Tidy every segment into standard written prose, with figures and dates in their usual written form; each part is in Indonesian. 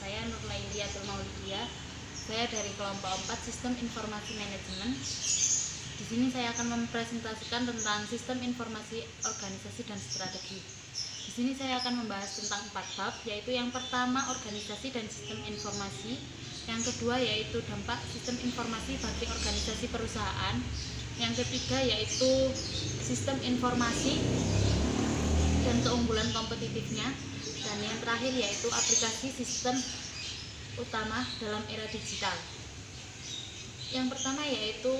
saya Nurlailiatul Maulidia. Saya dari kelompok 4 Sistem Informasi Manajemen. Di sini saya akan mempresentasikan tentang sistem informasi, organisasi, dan strategi. Di sini saya akan membahas tentang 4 bab, yaitu yang pertama organisasi dan sistem informasi, yang kedua yaitu dampak sistem informasi bagi organisasi perusahaan, yang ketiga yaitu sistem informasi dan keunggulan kompetitifnya, dan yang terakhir yaitu aplikasi sistem utama dalam era digital. Yang pertama yaitu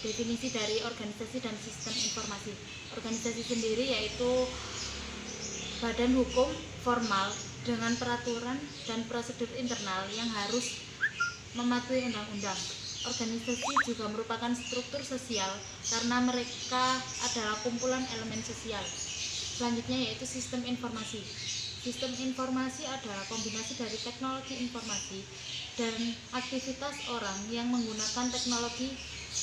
definisi dari organisasi dan sistem informasi. Organisasi sendiri yaitu badan hukum formal dengan peraturan dan prosedur internal yang harus mematuhi undang-undang. Organisasi juga merupakan struktur sosial karena mereka adalah kumpulan elemen sosial. Selanjutnya yaitu sistem informasi. Sistem informasi adalah kombinasi dari teknologi informasi dan aktivitas orang yang menggunakan teknologi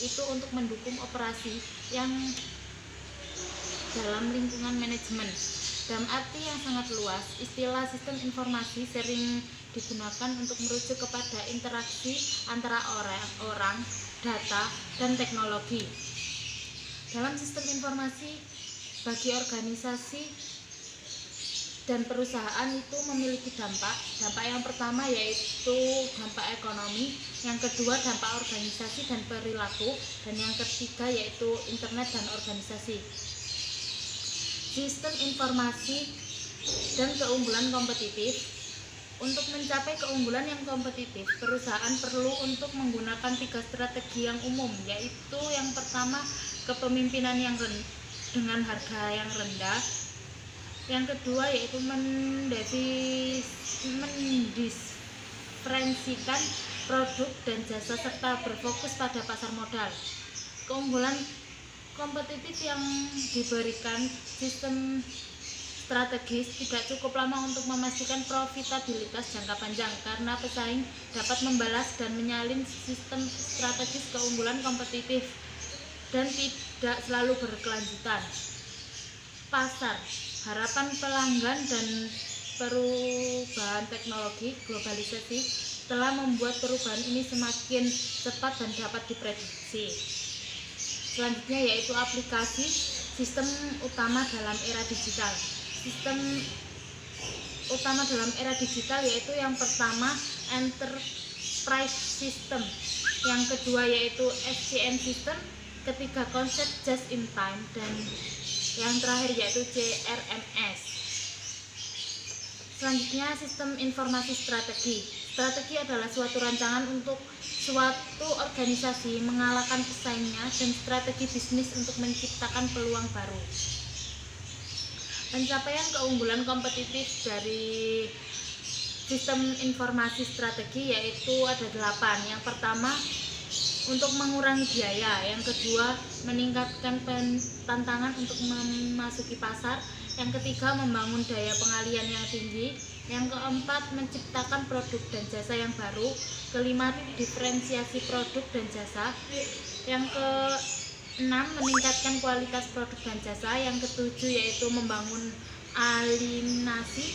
itu untuk mendukung operasi yang dalam lingkungan manajemen. Dalam arti yang sangat luas, istilah sistem informasi sering digunakan untuk merujuk kepada interaksi antara orang, data, dan teknologi. Dalam sistem informasi, bagi organisasi dan perusahaan itu memiliki dampak. Dampak yang pertama yaitu dampak ekonomi, yang kedua dampak organisasi dan perilaku, dan yang ketiga yaitu internet dan organisasi. Sistem informasi dan keunggulan kompetitif. Untuk mencapai keunggulan yang kompetitif, perusahaan perlu untuk menggunakan 3 strategi yang umum, yaitu yang pertama kepemimpinan yang dengan harga yang rendah, yang kedua yaitu mendiferensikan produk dan jasa serta berfokus pada pasar modal. Keunggulan kompetitif yang diberikan sistem strategis tidak cukup lama untuk memastikan profitabilitas jangka panjang karena pesaing dapat membalas dan menyalin sistem strategis. Keunggulan kompetitif dan tidak selalu berkelanjutan. Pasar, harapan pelanggan dan perubahan teknologi globalisasi telah membuat perubahan ini semakin cepat dan dapat diprediksi. Selanjutnya yaitu aplikasi sistem utama dalam era digital. Sistem utama dalam era digital yaitu yang pertama enterprise system, yang kedua yaitu SCM system, ketiga konsep just in time, dan yang terakhir yaitu CRMS. Selanjutnya sistem informasi strategi. Strategi adalah suatu rancangan untuk suatu organisasi mengalahkan pesaingnya dan strategi bisnis untuk menciptakan peluang baru. Pencapaian keunggulan kompetitif dari sistem informasi strategi yaitu ada 8. Yang pertama untuk mengurangi biaya, yang kedua meningkatkan tantangan untuk memasuki pasar, yang ketiga membangun daya pengalian yang tinggi, yang keempat menciptakan produk dan jasa yang baru, kelima diferensiasi produk dan jasa, yang keenam meningkatkan kualitas produk dan jasa, yang ketujuh yaitu membangun aliansi,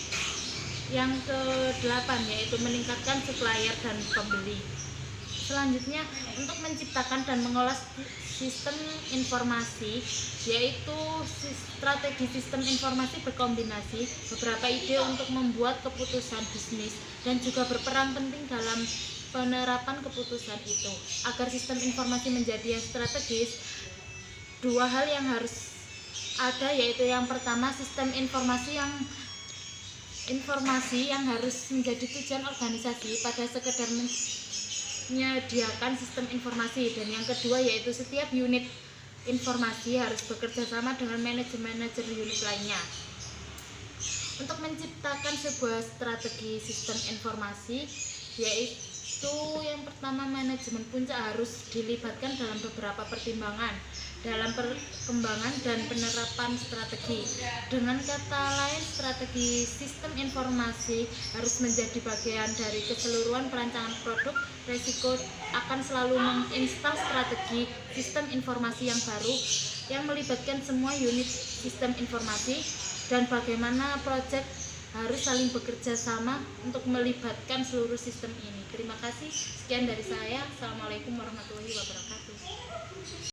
yang kedelapan yaitu meningkatkan supplier dan pembeli. Selanjutnya untuk menciptakan dan mengolah sistem informasi yaitu strategi sistem informasi berkombinasi beberapa ide untuk membuat keputusan bisnis dan juga berperan penting dalam penerapan keputusan itu. Agar sistem informasi menjadi yang strategis, 2 hal yang harus ada yaitu yang pertama sistem informasi yang harus menjadi tujuan organisasi pada sekedar menyediakan sistem informasi, dan yang kedua yaitu setiap unit informasi harus bekerja sama dengan manajer unit lainnya. Untuk menciptakan sebuah strategi sistem informasi yaitu yang pertama manajemen puncak harus dilibatkan dalam beberapa pertimbangan dalam perkembangan dan penerapan strategi. Dengan kata lain, strategi sistem informasi harus menjadi bagian dari keseluruhan perancangan produk. Resiko akan selalu menginstal strategi sistem informasi yang baru yang melibatkan semua unit sistem informasi, dan bagaimana proyek harus saling bekerja sama untuk melibatkan seluruh sistem ini. Terima kasih, sekian dari saya. Assalamualaikum warahmatullahi wabarakatuh.